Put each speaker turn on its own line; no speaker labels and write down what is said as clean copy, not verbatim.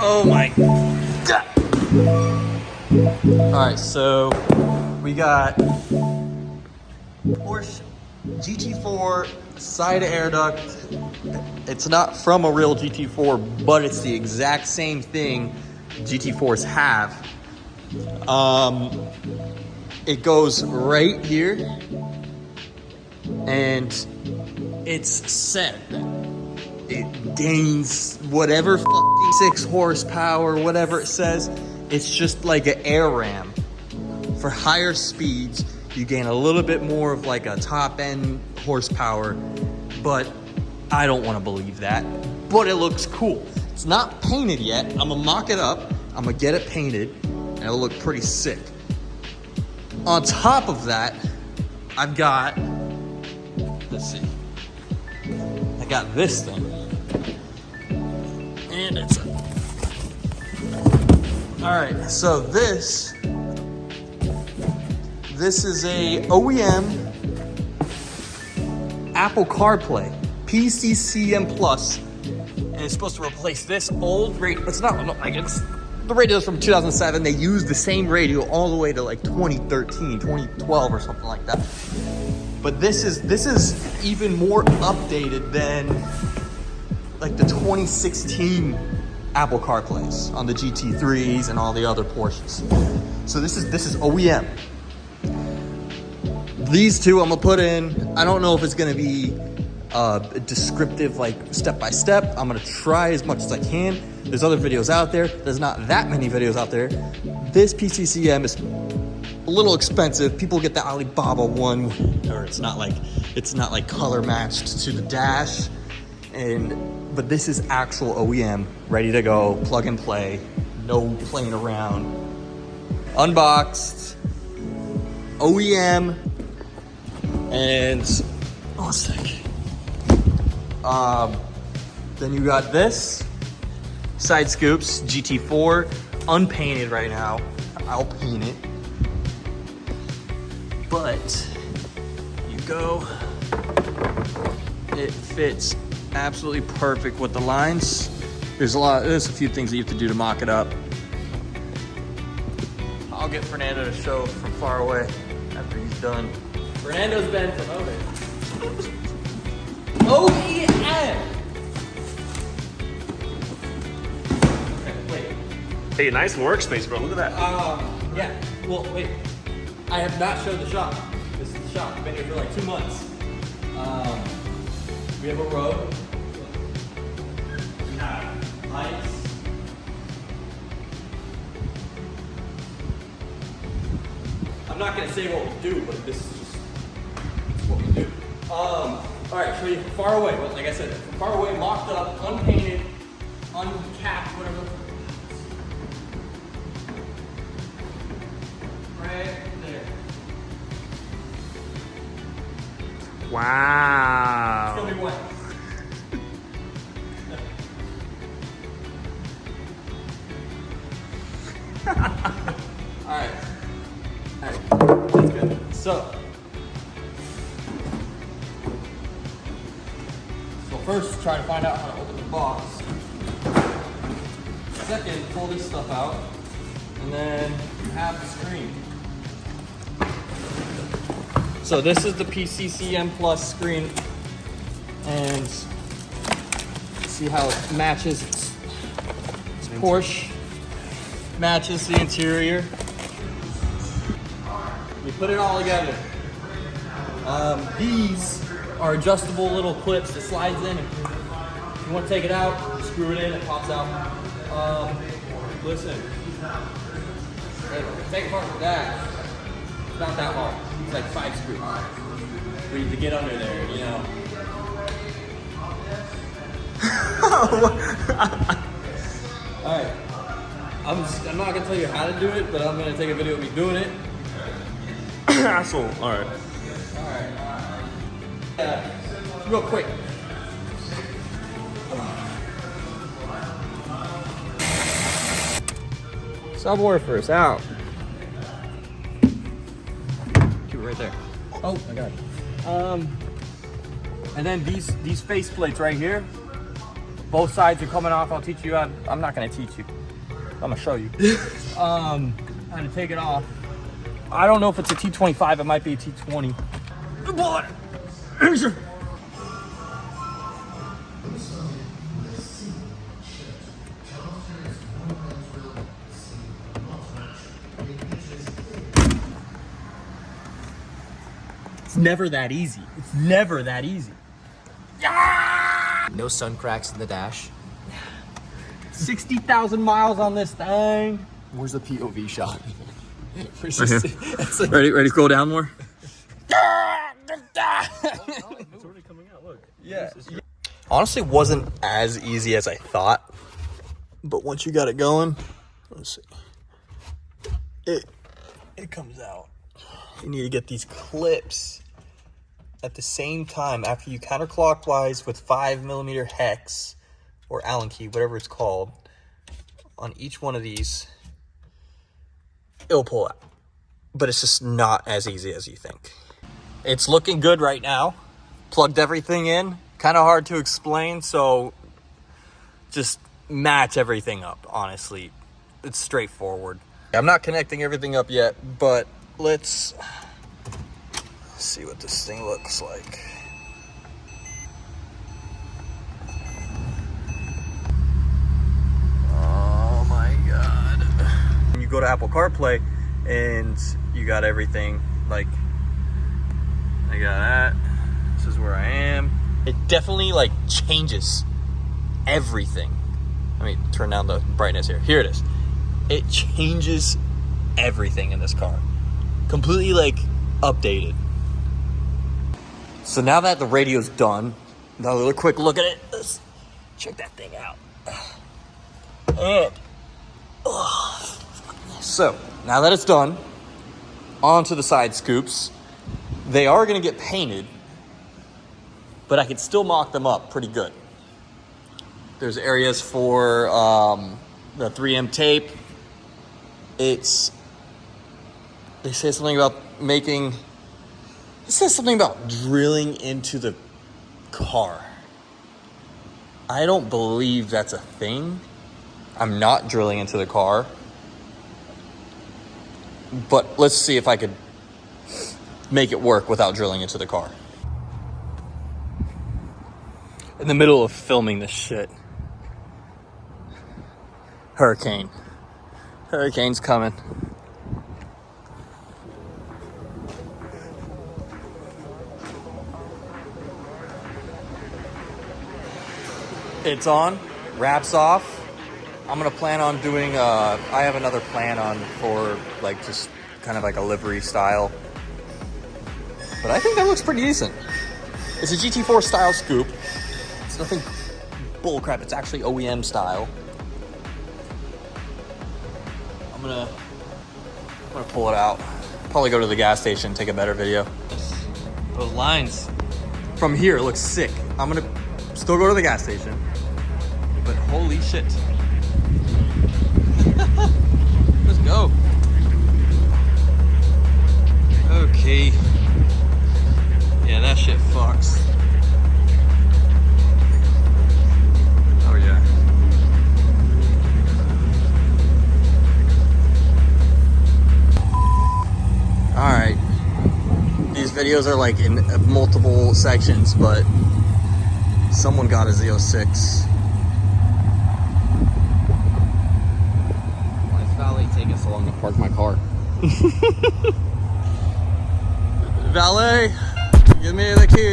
Oh my God. All right, so we got Porsche GT4 side air duct. It's not from a real GT4, but it's the exact same thing GT4s have. It goes right here, and it's set. It gains whatever fucking 6 horsepower, whatever it says. It's just like an air ram. For higher speeds, you gain a little bit more of like a top end horsepower, but I don't want to believe that. But it looks cool. It's not painted yet. I'm gonna mock it up. I'm gonna get it painted, and it'll look pretty sick. On top of that, I've got, let's see, I got this thing. And it's a, all right, so this is a OEM Apple CarPlay PCCM Plus, and it's supposed to replace this old radio. It's not like it's, the radio's from 2007. They used the same radio all the way to like 2013, 2012 or something like that. But this is even more updated than like the 2016 Apple CarPlays on the GT3s and all the other Porsches. So this is OEM. These two I'm gonna put in. I don't know if it's gonna be descriptive, like step by step. I'm gonna try as much as I can. There's other videos out there. There's not that many videos out there. This PCCM is a little expensive. People get the Alibaba one, or it's not like color matched to the dash. But this is actual OEM, ready to go, plug and play, no playing around. Unboxed, OEM, and one sec. Then you got this, side scoops, GT4, unpainted right now. I'll paint it. But you go, it fits absolutely perfect with the lines. There's a few things that you have to do to mock it up. I'll get Fernando to show from far away after he's done. Fernando's been promoted. OEM! Okay, wait.
Hey, nice workspace, bro. Look at that.
Yeah. Well, wait. I have not showed the shop. This is the shop. I've been here for like 2 months. We have a road. We have lights. I'm not gonna say what we do, but this is just what we do. All right, show you from far away. But like I said, from far away, mocked up, unpainted, uncapped, whatever. Right there.
Wow.
It's gonna be wet. All right, that's good. So first, try to find out how to open the box. Second, pull this stuff out, and then have the screen. So this is the PCCM Plus screen, and see how it matches. It's Porsche, matches the interior. We put it all together. These are adjustable little clips that slides in. If you want to take it out, screw it in, it pops out. Listen, take apart with that. It's not that hard. It's like 5 screws. We need to get under there, you know. Alright. I'm not gonna tell you how to do it, but I'm gonna take a video of me doing it.
Asshole. Alright.
Real quick. Subwoofers out. Keep it right there. Oh, I got it. And then these face plates right here,
Both sides are coming off. I'll teach you how. I'm not gonna teach you. I'm gonna show you. How to take it off. I don't know if it's a T25. It might be a T20. Good boy. It's never that easy. It's never that easy.
No sun cracks in the dash.
60,000 miles on this thing.
Where's the POV shot?
Right here. Ready to go down more?
It's already coming out. Look.
Yeah. Honestly, wasn't as easy as I thought. But once you got it going, let's see. It comes out. You need to get these clips at the same time after you counterclockwise with 5mm hex or Allen key, whatever it's called, on each one of these. It'll pull out. But it's just not as easy as you think. It's looking good right now. Plugged everything in. Kind of hard to explain, so just match everything up, honestly. It's straightforward. I'm not connecting everything up yet, but let's see what this thing looks like. Oh my God. When you go to Apple CarPlay and you got everything, like, I got that. This is where I am. It definitely like changes everything. Let me turn down the brightness here. Here it is. It changes everything in this car. Completely like updated. So now that the radio's done, another quick look at it. Let's check that thing out. And so now that it's done, onto the side scoops. They are going to get painted, but I can still mock them up pretty good. There's areas for the 3M tape. They say something about it says something about drilling into the car. I don't believe that's a thing. I'm not drilling into the car. But let's see if I could make it work without drilling into the car. In the middle of filming this shit. Hurricane's coming. It's on, wraps off. I'm gonna plan on doing, I have another plan on for like just kind of like a livery style. But I think that looks pretty decent. It's a GT4 style scoop. It's nothing bullcrap, it's actually OEM style. I'm gonna pull it out. Probably go to the gas station, take a better video. Those lines from here look sick. I'm gonna still go to the gas station. But holy shit. Let's go. Okay. Yeah, that shit fucks. Oh yeah. Alright. These videos are like in multiple sections, but someone got a Z06.
Why is Valet taking so long to park my car?
Valet, give me the keys.